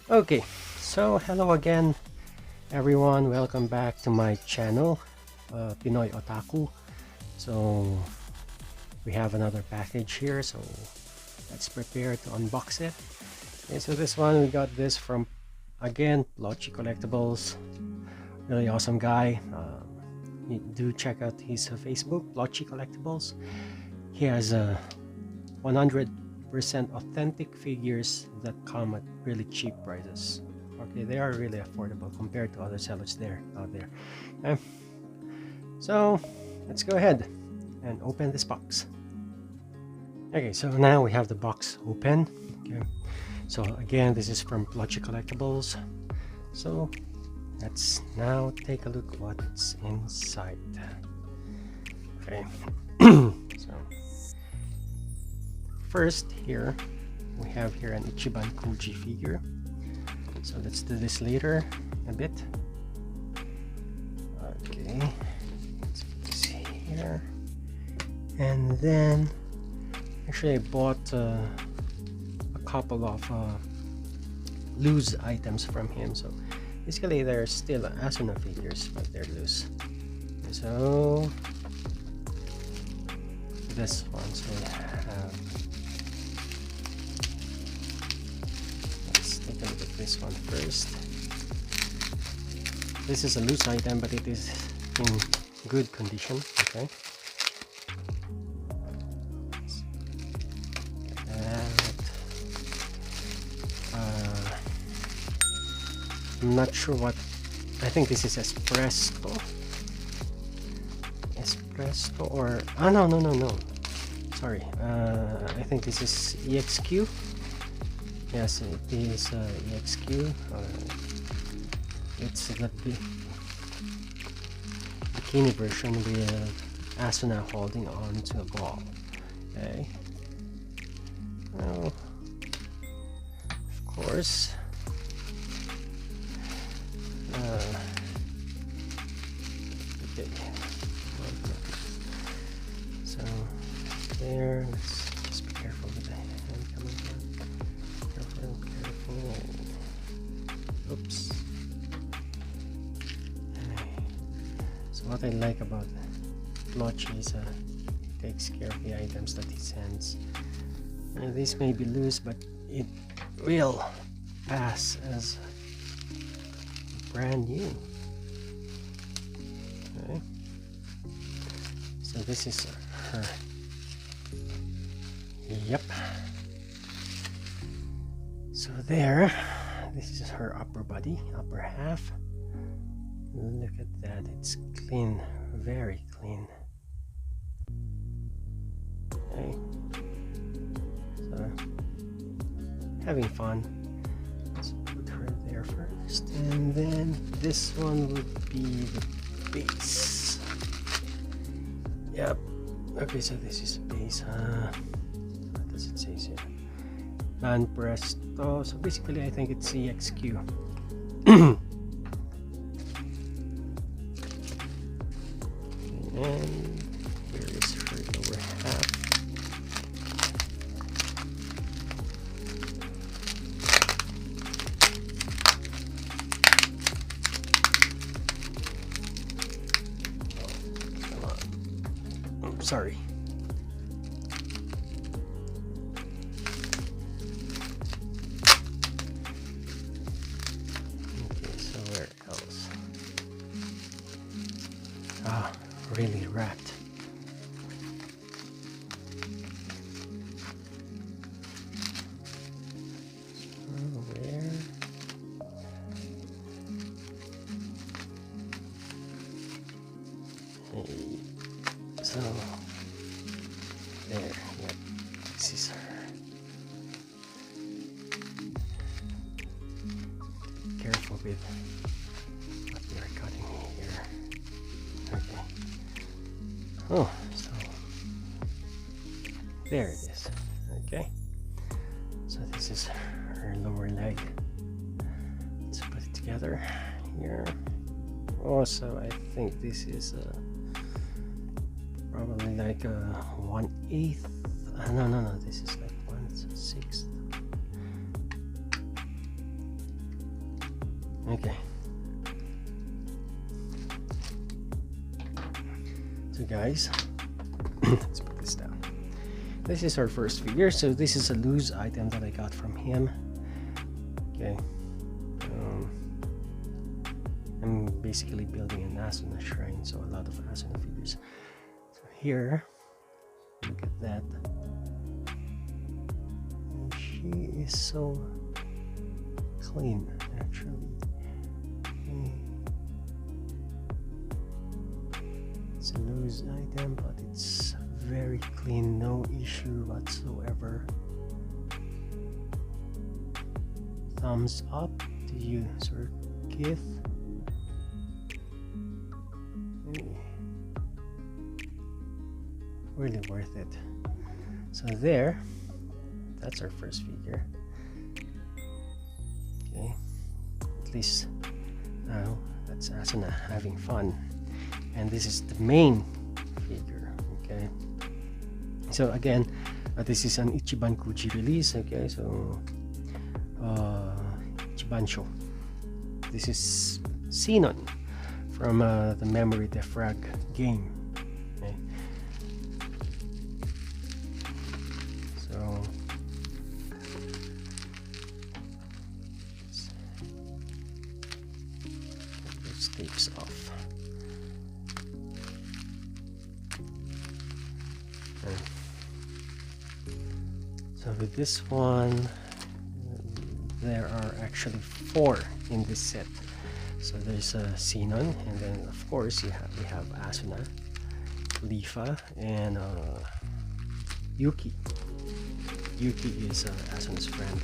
Okay, so hello again everyone, welcome back to my channel, Pinoy Otaku. So we have another package here, so let's prepare to unbox it. Okay, so this one we got this from, again, Lochi Collectibles. Really awesome guy. You do check out his Facebook, Lochi Collectibles. He has a 100% authentic figures that come at really cheap prices. Okay, they are really affordable compared to other sellers out there. Okay, so let's go ahead and open this box. Okay, so now we have the box open. Okay, so again, this is from Lochi Collectibles. So let's now take a look what's inside. Okay, so first here we have here an Ichiban Kuji figure. So let's do this later a bit. Okay, let's put this here. And then actually I bought a couple of loose items from him. So basically they're still Asuna figures, but they're loose. So this one, so we have, let's take a look at this one first. This is a loose item, but it is in good condition. Okay, I'm not sure what, I think this is espresso or no, sorry, I think this is EXQ. Yes, it is EXQ. It's the bikini version with Asuna holding on to a ball. Okay, now of course okay. So there, let's just be careful with the hand coming down. Careful. Oops. Okay. So what I like about Lochi is he takes care of the items that he sends. This may be loose, but it will pass as brand new. Okay, so this is her. Yep. So there, this is her upper body, upper half. Look at that, it's clean, very clean. Okay, so having fun. There first, and then this one would be the base. Yep. Okay, so this is the base. What does it say here? Man Presto. So basically, I think it's EXQ. And here is her lower half. Sorry. Okay, so where else? Ah, really wrapped. So where? Hey. So there, yep, this is her. Careful with what you're cutting here. Okay. Oh, so there it is. Okay. So this is her lower leg. Let's put it together here. Also, I think this is probably like a 1/8. No, this is like 1/6. Okay. So guys, let's put this down. This is our first figure. So this is a loose item that I got from him. Okay. I'm basically building an Asuna shrine, so a lot of Asuna figures. So here, look at that. And she is so clean, actually. It's a loose item, but it's very clean, no issue whatsoever. Thumbs up to you, Sir Keith. Really worth it. So there, that's our first figure. Okay, at least now that's Asuna having fun. And this is the main figure. Okay, so again, this is an Ichiban Kuji release. Okay, so Ichiban Show. This is Sinon from the Memory Defrag game. Okay. So get those tapes off. Okay. So with this one, there are actually 4 in this set. So there's a Sinon, and then of course we have Asuna, Lifa, and Yuki. Yuki is Asuna's friend.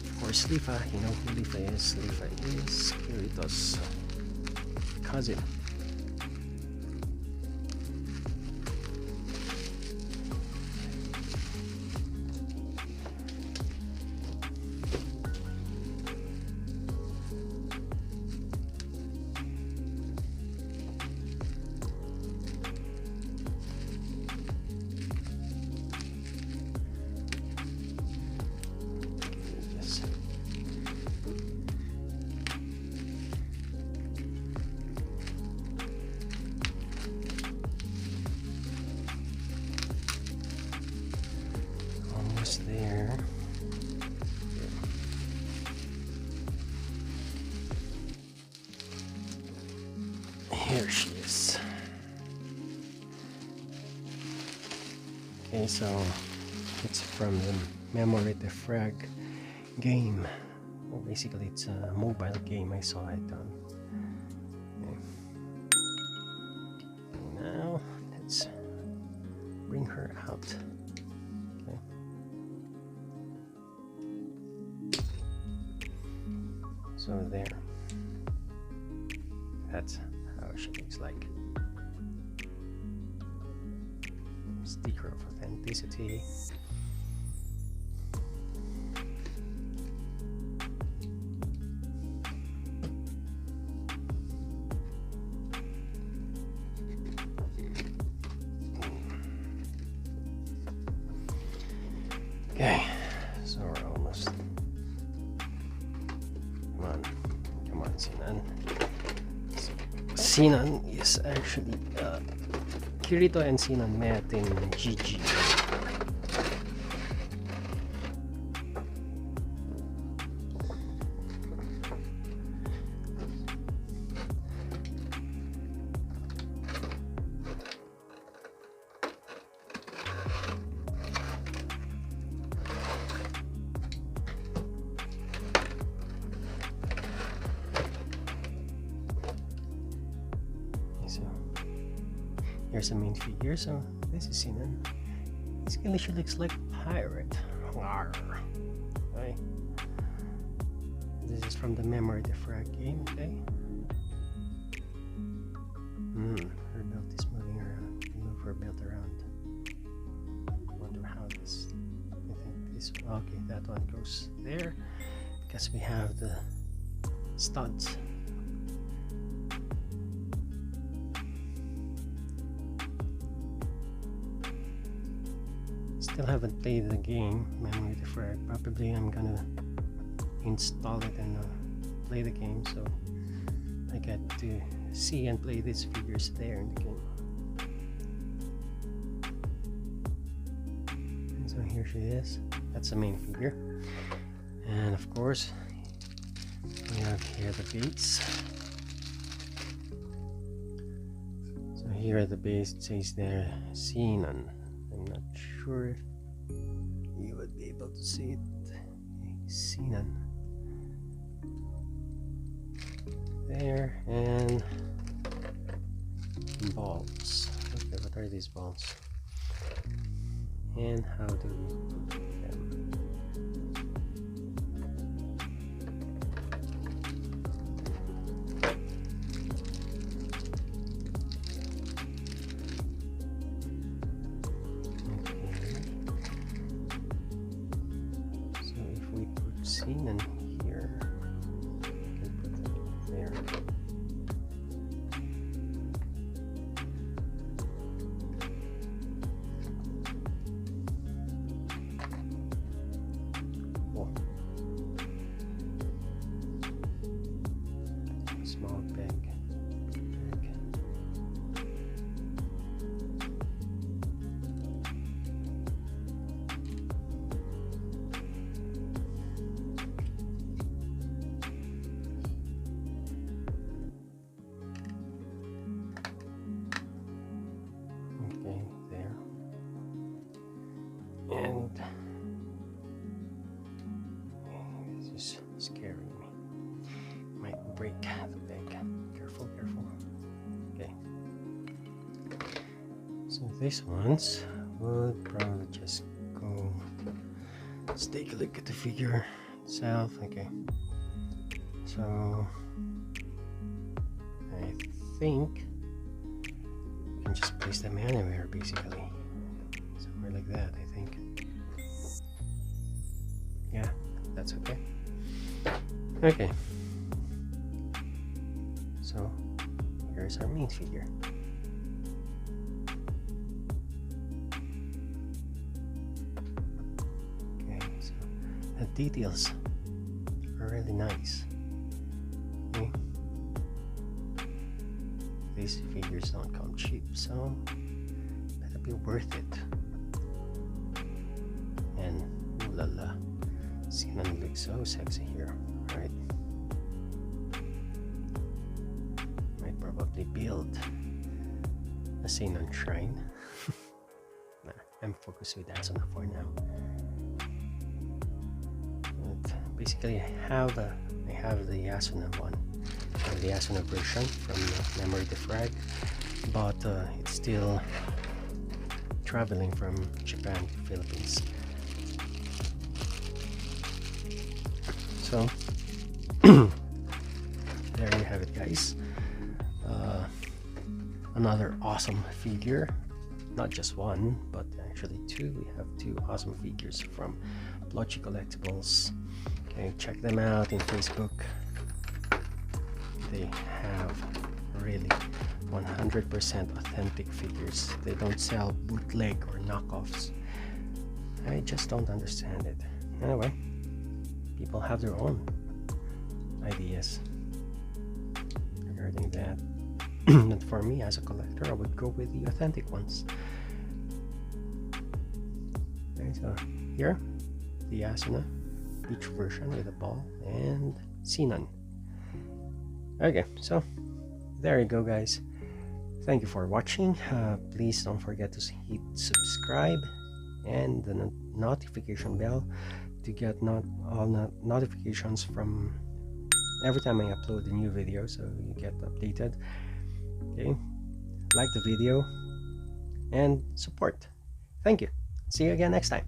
Of course, Lifa, you know who Lifa is. Lifa is Kirito's cousin. There. Here she is. Okay, so it's from the Memory Defrag game. Well, basically it's a mobile game. I saw it on. Okay. Now let's bring her out. So there, that's how she looks like. Sticker of authenticity. Okay, so we're almost. Come on, Sinon. So, Sinon is actually Kirito and Sinon met in GG. Here's the main figure. So this is Sinon. Basically, she looks like a pirate. Rawr. Okay. This is from the Memory Defrag game. Okay. Her belt is moving around. Move her belt around. Wonder how this. I think this. Okay, that one goes there because we have the studs. Still haven't played the game Memory Defrag. Probably I'm gonna install it and play the game, so I get to see and play these figures there in the game. And so here she is. That's the main figure. And of course, we have here the base. So here at the base it says there Sinon. I'm not sure if you would be able to see it. Sinon. There, and balls. Okay, what are these balls? And how do we put them? So if we put Sinon here, we can put them there. Oh. Small bag. Okay, there. And this is scaring me. Might break the bag. Careful, careful. Okay. So these ones would probably just go. Let's take a look at the figure itself. Okay. So I think you can just place them anywhere, basically. Somewhere like that, I think. Yeah, that's okay. Okay. So here's our main figure. Okay, so the details are really nice. Okay. These figures don't come cheap, so that'll be worth it. And ooh la la, Sinon looks so sexy here, right? Might probably build a Sinon shrine. Nah, I'm focused with Asuna for now. But basically, I have the Asuna one, or the Asuna version from Memory Defrag, but it's still traveling from Japan to Philippines. So there you have it, guys. Another awesome figure, not just one, but actually two. We have two awesome figures from Blotchy Collectibles. Okay, check them out in Facebook. They have really 100% authentic figures. They don't sell bootleg or knockoffs. I just don't understand it. Anyway, people have their own ideas regarding that. But for me, as a collector, I would go with the authentic ones. Okay, so here, the Asuna beach version with a ball and Sinon. Okay, so there you go, guys. Thank you for watching. Please don't forget to hit subscribe and the notification bell to get all notifications from every time I upload a new video, so you get updated. Okay, like the video and support. Thank you. See you again next time.